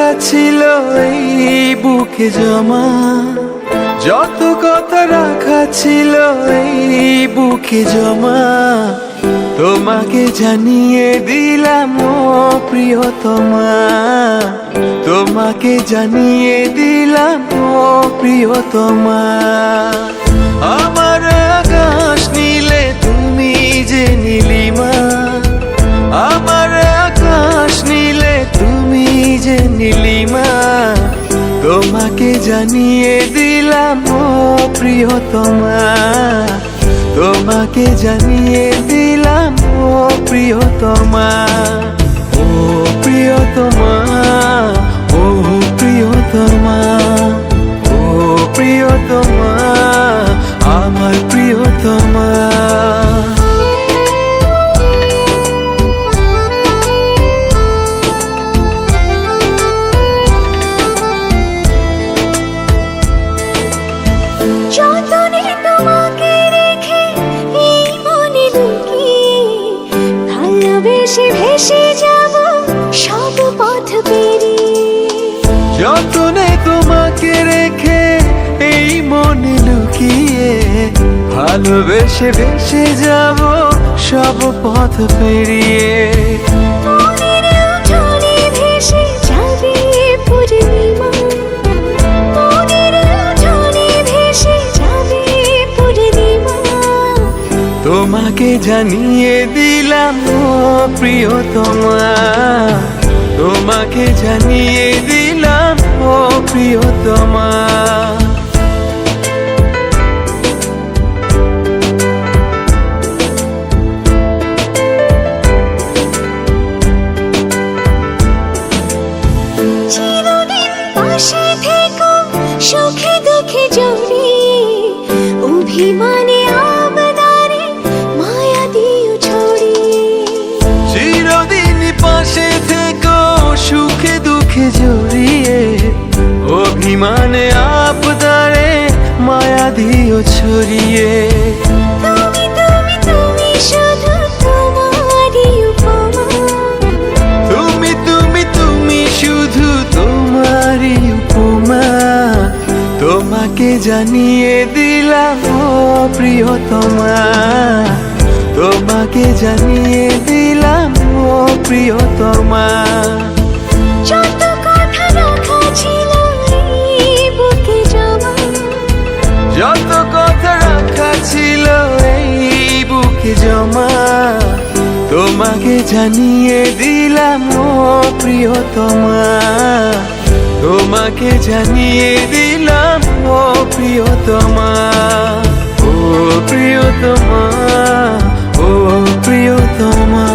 রাখা ছিল এই বুকে জমা, যত কথা রাখা ছিল এই বুকে জমা, তোমাকে জানিয়ে দিলাম ও প্রিয়তমা, তোমাকে জানিয়ে দিলাম ও প্রিয়তমা। আমার আকাশ নীলে তুমি যে নীলিমা, আমার আকাশ নীলে তুমি যে নীলিমা, তোমাকে জানিয়ে দিলাম ও প্রিয়তমা, তোমাকে জানিয়ে দিলাম ও প্রিয়তমা। ও প্রিয়তমা, ও প্রিয়তমা, ও প্রিয়তমা, আমার প্রিয়তমা। যতনে তোমাকে রেখে এই মনে লুকিয়ে, ভালোবেসে ভেসে যাব সব পথ পেরিয়ে। যতনে তোমাকে রেখে এই মনে লুকিয়ে, ভালোবেসে ভেসে যাব সব পথ পেরিয়ে। মনের উঠোনে ভেসে যাবে পূর্ণিমা, মনের উঠোনে ভেসে যাবে পূর্ণিমা, তোমাকে জানিয়ে দিলাম ও প্রিয়তমা, তোমাকে জানিয়ে দিলাম ও প্রিয়তমা। চিরদিন পাশে থেকো সুখে দুঃখে জড়িয়ে, অভিমানে আবদারে মায়া দিও ছড়িয়ে। চিরদিন পাশে থেকো সুখে দুঃখে জড়িয়ে, অভিমানে আবদারে মায়া দিও ছড়িয়ে। তুমি তুমি তুমি শুধু তোমারই উপমা, তুমি তুমি তুমি শুধু তোমারই উপমা, তোমাকে জানিয়ে দিলাম ও প্রিয়তমা, তোমাকে জানিয়ে দিলাম ও প্রিয়তমা। যত কথা রাখা ছিল এই বুকে জমা, যত কথা রাখা ছিল এই বুকে জমা, তোমাকে জানিয়ে দিলাম ও প্রিয়তমা, তোমাকে জানিয়ে দিলাম ও প্রিয়তমা। ও প্রিয়তমা, ও প্রিয়তমা।